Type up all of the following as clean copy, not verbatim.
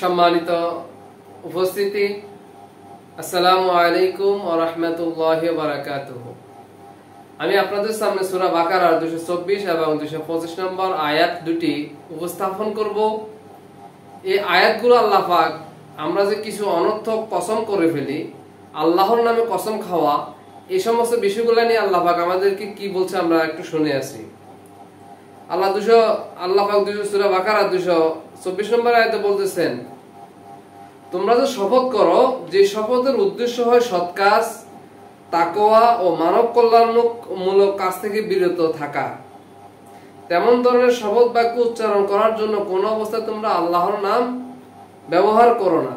সম্মানিত উপস্থিতি, আসসালামু আলাইকুম ওয়া রাহমাতুল্লাহি ওয়া বারাকাতুহু। আমি আপনাদের সামনে সূরা বাকারার 224 এবং 225 নম্বর আয়াত দুটি উপস্থাপন করব। এই আয়াতগুলো আল্লাহ পাক আমরা যে কিছু অনর্থক কসম করে ফেলি, আল্লাহর নামে কসম খাওয়া, এই সমস্ত বিষয়গুলো নিয়ে আল্লাহ পাক আমাদেরকে কি বলছে আমরা একটু শুনে আসি। আল্লাহ পাক সূরা বাকারা 224 নম্বর আয়াতে বলতেছেন, তোমরা যে শপথ করো, যে শপথের উদ্দেশ্য হয় সৎ কাজ, তাকওয়া ও মানব কল্যাণমূলক কাজ থেকে বিরত থাকা, তেমন ধরনের শপথ বাক্য উচ্চারণ করার জন্য কোন অবস্থায় তোমরা আল্লাহর নাম ব্যবহার করো না।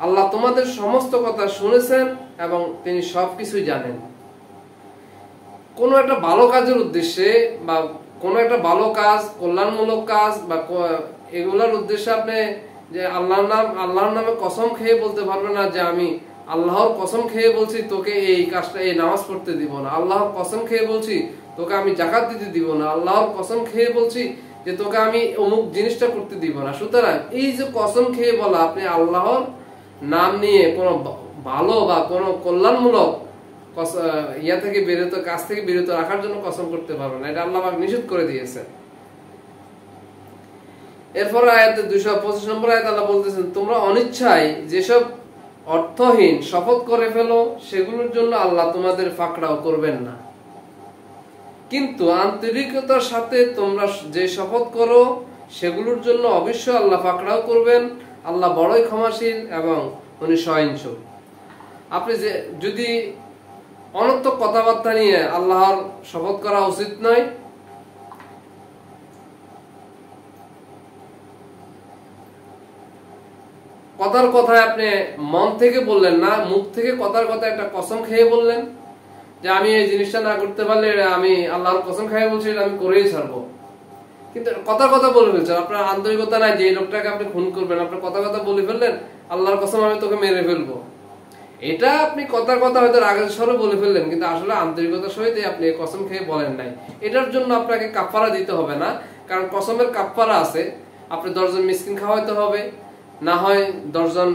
আল্লাহ তোমাদের সমস্ত কথা শুনেছেন এবং তিনি সবকিছুই জানেন। কোনো একটা ভালো কাজের উদ্দেশ্যে বা কোনো একটা ভালো কাজ, কল্যাণমূলক কাজ বা এগুলোর উদ্দেশ্যে আপনি যে আল্লাহর নামে কসম খেয়ে বলতে পারবে না যে আমি আল্লাহর কসম খেয়ে বলছি তোকে এই কাজটা, এই নামাজ পড়তে দিব না, আল্লাহর কসম খেয়ে বলছি তোকে আমি যাকাত দিতে দিব না, আল্লাহর কসম খেয়ে বলছি যে তোকে আমি অমুক জিনিসটা করতে দিব না। সুতরাং এই যে কসম খেয়ে বলা, আপনি আল্লাহর নাম নিয়ে কোনো ভালো বা কোনো কল্যাণমূলক থেকে বিরত, কাজ থেকে বিরত রাখার জন্য কসম করতে পারবেন না, এটা আল্লাহ পাক নিষেধ করে দিয়েছে। এরপর আয়াতে 225 নম্বর আয়াতে আল্লাহ বলতেছেন, তোমরা অনিচ্ছায় যেসব অর্থহীন শপথ করে ফেলো, সেগুলোর জন্য আল্লাহ তোমাদের ফাকড়াও করবেন না, কিন্তু আন্তরিকতার সাথে তোমরা যে শপথ করো সেগুলোর জন্য অবশ্যই আল্লাহ ফাকড়াও করবেন। আল্লাহ বড়ই ক্ষমাশীল এবং উনি সহিষ্ণু। আপনি যদি অনর্থক কথাবার্তা নিয়ে আল্লাহর শপথ করা উচিত নয়। কথার কথায় আপনি মন থেকে বললেন না, মুখ থেকে কথার কথা একটা কসম খেয়ে বললেন যে আমি এই জিনিসটা না করতে পারলে আমি আল্লাহর কসম খেয়ে বলছি আমি করেই ছাড়বো, কিন্তু কথার কথা বলে ফেলছেন, আপনার আন্তরিকতা নাই যে এই লোকটাকে আপনি খুন করবেন, আপনার কথা বলে ফেললেন আল্লাহর কসম আমি তোকে মেরে ফেলবো। এটা আপনি কথার কথা হয়তো রাগের স্বরে বলে ফেললেন, কিন্তু আসলে আন্তরিকতার সহিত আপনি কসম খেয়ে বলেন নাই। এটার জন্য আপনাকে কাফারা দিতে হবে না, কারণ কসমের কাফারা আছে। আপনি 10 জন মিসকিন খাওয়াইতে হবে, না হয় 10 জন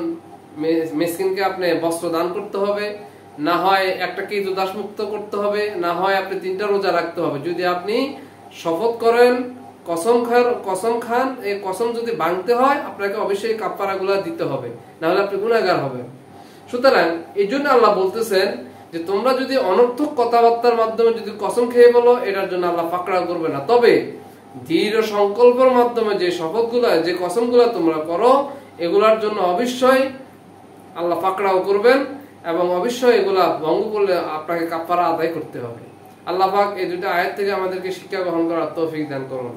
মিসকিনকে আপনি বস্ত্র দান করতে হবে, না হয় একটা কৃতদাস মুক্ত করতে হবে, না হয় আপনি 3টা রোজা রাখতে হবে। যদি আপনি শপথ করেন, কসম খান, এই কসম যদি ভাঙতে হয় আপনাকে অবশ্যই কাফারাগুলো দিতে হবে, না হলে আপনি গুনাহগার হবেন। সুতরাং এই জন্য আল্লাহ বলতেছেন যে তোমরা যদি অনর্থক কথাবার্তার মাধ্যমে যদি কসম খেয়ে বলো, এটার জন্য আল্লাহ ফাকড়াও করবে না। তবে দৃঢ় সংকল্পের মাধ্যমে যে শপথগুলো, যে কসমগুলো তোমরা করো, এগুলার জন্য অবশ্যই আল্লাহ ফাকড়াও করবেন এবং অবশ্যই এগুলা ভঙ্গ করলে আপনাকে কাফারা আদায় করতে হবে। আল্লাহ পাক এই দুটো আয়াত থেকে আমাদেরকে শিক্ষা গ্রহণ করার তৌফিক দান করুন।